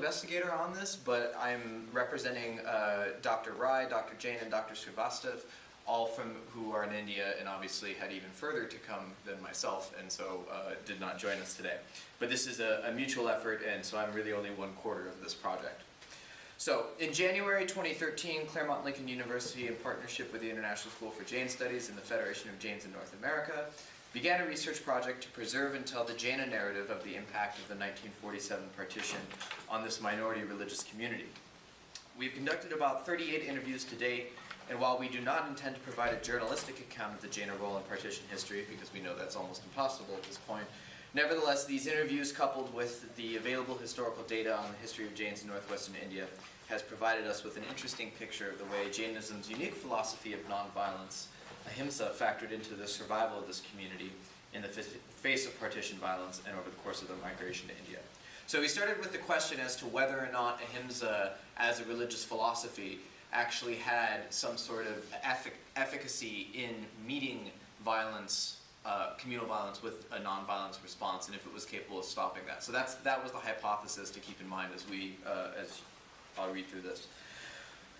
investigator on this, but I'm representing Dr. Rai, Dr. Jain, and Dr. Srivastav, all from who are in India and obviously had even further to come than myself, and so did not join us today. But this is a mutual effort, and so I'm really only 1/4 of this project. So, in January 2013, Claremont Lincoln University, in partnership with the International School for Jain Studies and the Federation of Jains in North America, began a research project to preserve and tell the Jaina narrative of the impact of the 1947 partition on this minority religious community. We've conducted about 38 interviews to date, and while we do not intend to provide a journalistic account of the Jaina role in partition history, because we know that's almost impossible at this point, nevertheless, these interviews, coupled with the available historical data on the history of Jains in northwestern India, has provided us with an interesting picture of the way Jainism's unique philosophy of nonviolence, Ahimsa, factored into the survival of this community in the face of partition violence and over the course of their migration to India. So we started with the question as to whether or not Ahimsa, as a religious philosophy, actually had some sort of efficacy in meeting violence, communal violence, with a nonviolence response, and if it was capable of stopping that. So that was the hypothesis to keep in mind as I'll read through this.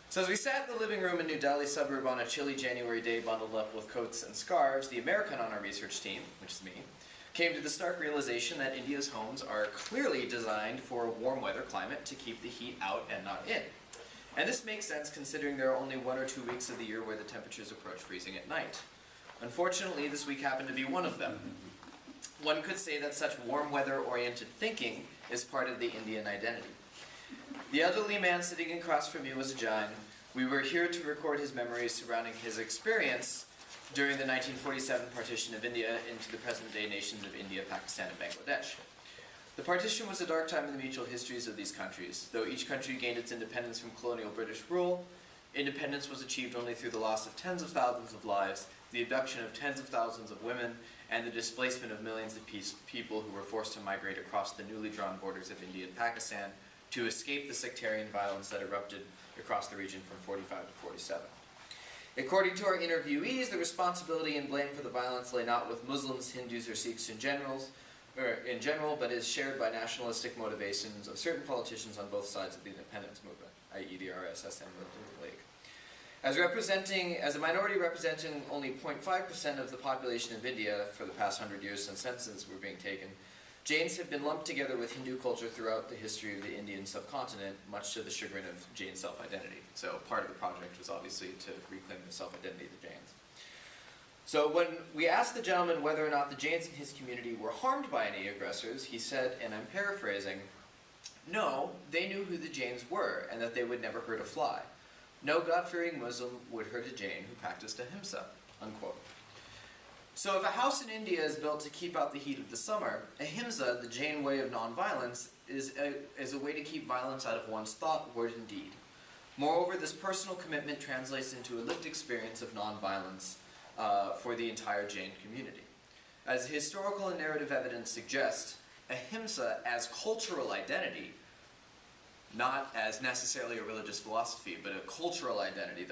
So as we sat in the living room in New Delhi suburb on a chilly January day, bundled up with coats and scarves, the American on our research team, which is me, came to the stark realization that India's homes are clearly designed for a warm weather climate to keep the heat out and not in. And this makes sense considering there are only 1 or 2 weeks of the year where the temperatures approach freezing at night. Unfortunately, this week happened to be one of them. One could say that such warm weather-oriented thinking is part of the Indian identity. The elderly man sitting across from me was a Jain. We were here to record his memories surrounding his experience during the 1947 partition of India into the present-day nations of India, Pakistan, and Bangladesh. The partition was a dark time in the mutual histories of these countries. Though each country gained its independence from colonial British rule, independence was achieved only through the loss of tens of thousands of lives, the abduction of tens of thousands of women, and the displacement of millions of people who were forced to migrate across the newly drawn borders of India and Pakistan to escape the sectarian violence that erupted across the region from 45 to 47. According to our interviewees, the responsibility and blame for the violence lay not with Muslims, Hindus, or Sikhs in general, but is shared by nationalistic motivations of certain politicians on both sides of the independence movement, i.e. the RSS and the League. As a minority representing only 0.5% of the population of India for the past 100 years since censuses were being taken, Jains have been lumped together with Hindu culture throughout the history of the Indian subcontinent, much to the chagrin of Jain self-identity. So part of the project was obviously to reclaim the self-identity of the Jains. So when we asked the gentleman whether or not the Jains in his community were harmed by any aggressors, he said, and I'm paraphrasing, no, they knew who the Jains were and that they would never hurt a fly. No God-fearing Muslim would hurt a Jain who practiced Ahimsa, unquote. So if a house in India is built to keep out the heat of the summer, Ahimsa, the Jain way of nonviolence, is a way to keep violence out of one's thought, word, and deed. Moreover, this personal commitment translates into a lived experience of nonviolence for the entire Jain community. As historical and narrative evidence suggests, Ahimsa as cultural identity, not as necessarily a religious philosophy, but a cultural identity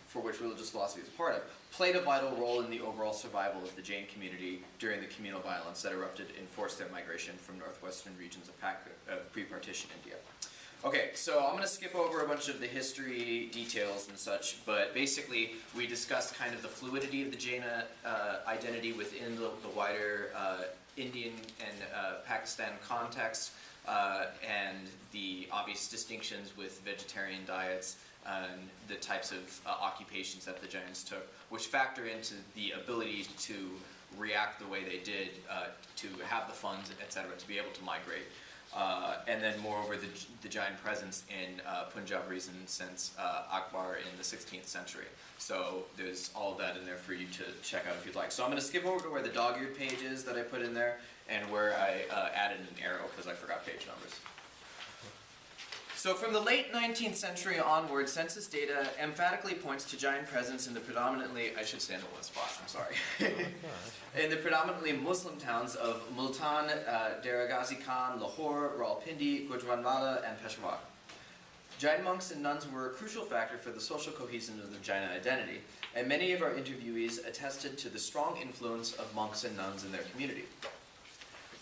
for which religious philosophy is part of, played a vital role in the overall survival of the Jain community during the communal violence that erupted and forced their migration from northwestern regions of pre-partition India. Okay, so I'm going to skip over a bunch of the history details and such, but basically we discussed kind of the fluidity of the Jaina identity within the wider Indian and Pakistan context, and the obvious distinctions with vegetarian diets and the types of occupations that the Jains took, which factor into the ability to react the way they did, to have the funds, etc., to be able to migrate. And then moreover, the Jain presence in Punjab region since Akbar in the 16th century. So there's all of that in there for you to check out if you'd like. So I'm going to skip over to where the dog-eared page is that I put in there, and where I added an arrow because I forgot page numbers. So from the late 19th century onward, census data emphatically points to Jain presence in the predominantly, I should stand in one spot, I'm sorry, in the predominantly Muslim towns of Multan, Dera Ghazi Khan, Lahore, Rawalpindi, Gujranwala, and Peshawar. Jain monks and nuns were a crucial factor for the social cohesion of the Jaina identity, and many of our interviewees attested to the strong influence of monks and nuns in their community.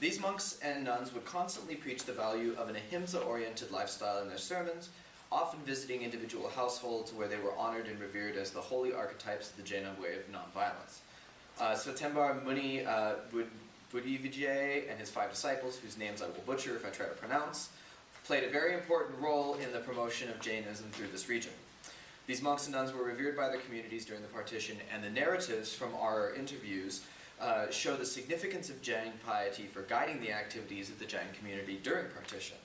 These monks and nuns would constantly preach the value of an ahimsa-oriented lifestyle in their sermons, often visiting individual households where they were honored and revered as the holy archetypes of the Jaina way of nonviolence. Svatembar Muni Buddhivijay and his 5 disciples, whose names I will butcher if I try to pronounce, played a very important role in the promotion of Jainism through this region. These monks and nuns were revered by their communities during the partition, and the narratives from our interviews show the significance of Jain piety for guiding the activities of the Jain community during partition.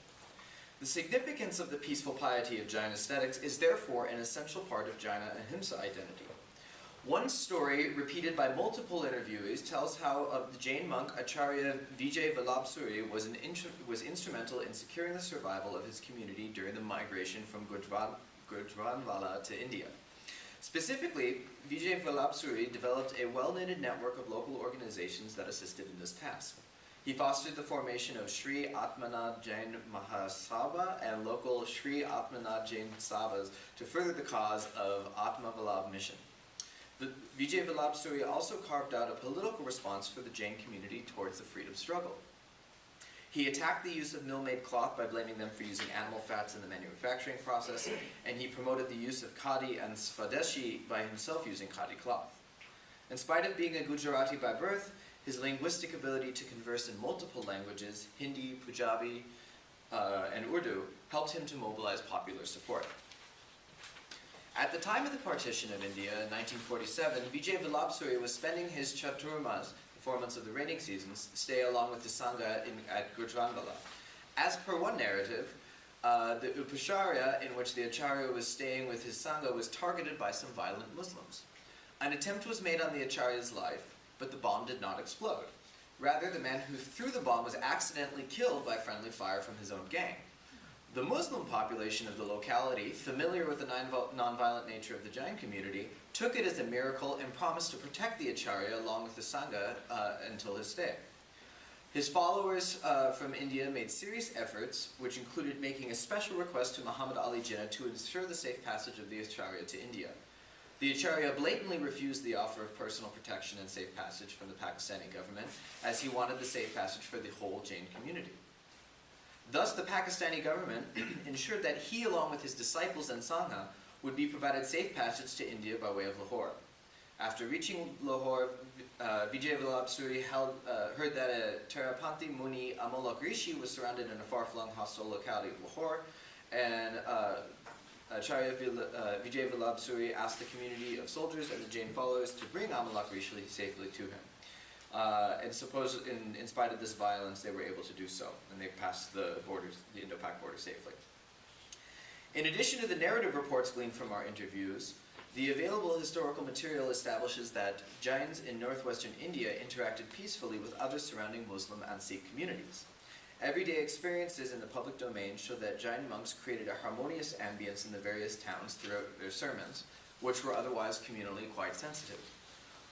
The significance of the peaceful piety of Jain aesthetics is therefore an essential part of Jaina Ahimsa identity. One story, repeated by multiple interviewees, tells how the Jain monk Acharya Vijay Vallabhsuri was instrumental in securing the survival of his community during the migration from Gujranwala to India. Specifically, Vijay Vallabhsuri developed a well-knitted network of local organizations that assisted in this task. He fostered the formation of Sri Atmanad Jain Mahasabha and local Sri Atmanad Jain Sabhas to further the cause of Atma Vallabh mission. Vijay Vallabhsuri also carved out a political response for the Jain community towards the freedom struggle. He attacked the use of mill-made cloth by blaming them for using animal fats in the manufacturing process, and he promoted the use of khadi and swadeshi by himself using khadi cloth. In spite of being a Gujarati by birth, his linguistic ability to converse in multiple languages, Hindi, Punjabi, and Urdu, helped him to mobilize popular support. At the time of the partition of India in 1947, Vijay Vallabhsuri was spending his Chaturmas, the 4 months of the rainy seasons, stay along with the Sangha at Gujranwala. As per one narrative, the Upacharya in which the Acharya was staying with his Sangha was targeted by some violent Muslims. An attempt was made on the Acharya's life, but the bomb did not explode. Rather, the man who threw the bomb was accidentally killed by friendly fire from his own gang. The Muslim population of the locality, familiar with the nonviolent nature of the Jain community, took it as a miracle and promised to protect the Acharya along with the Sangha until his stay. His followers from India made serious efforts, which included making a special request to Muhammad Ali Jinnah to ensure the safe passage of the Acharya to India. The Acharya blatantly refused the offer of personal protection and safe passage from the Pakistani government, as he wanted the safe passage for the whole Jain community. Thus, the Pakistani government ensured that he, along with his disciples and Sangha, would be provided safe passage to India by way of Lahore. After reaching Lahore, Vijay Vallabhsuri heard that a Terapanthi Muni Amolak Rishi was surrounded in a far-flung hostile locality of Lahore, and Acharya Vijay Vallabhsuri asked the community of soldiers and the Jain followers to bring Amolak Rishi safely to him. And in spite of this violence, they were able to do so, and they passed the Indo-Pak border safely. In addition to the narrative reports gleaned from our interviews, the available historical material establishes that Jains in northwestern India interacted peacefully with other surrounding Muslim and Sikh communities. Everyday experiences in the public domain show that Jain monks created a harmonious ambience in the various towns throughout their sermons, which were otherwise communally quite sensitive.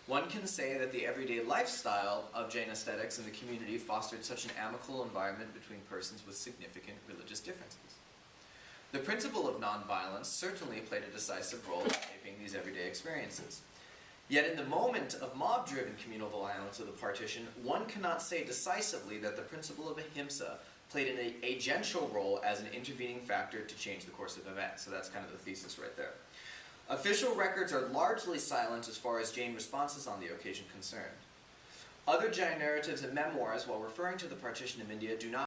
One can say that the everyday lifestyle of Jain aesthetics in the community fostered such an amicable environment between persons with significant religious differences. The principle of nonviolence certainly played a decisive role in shaping these everyday experiences. Yet in the moment of mob-driven communal violence of the partition, one cannot say decisively that the principle of ahimsa played an agential role as an intervening factor to change the course of events. So that's kind of the thesis right there. Official records are largely silent as far as Jain responses on the occasion concerned. Other Jain narratives and memoirs, while referring to the partition of India, do not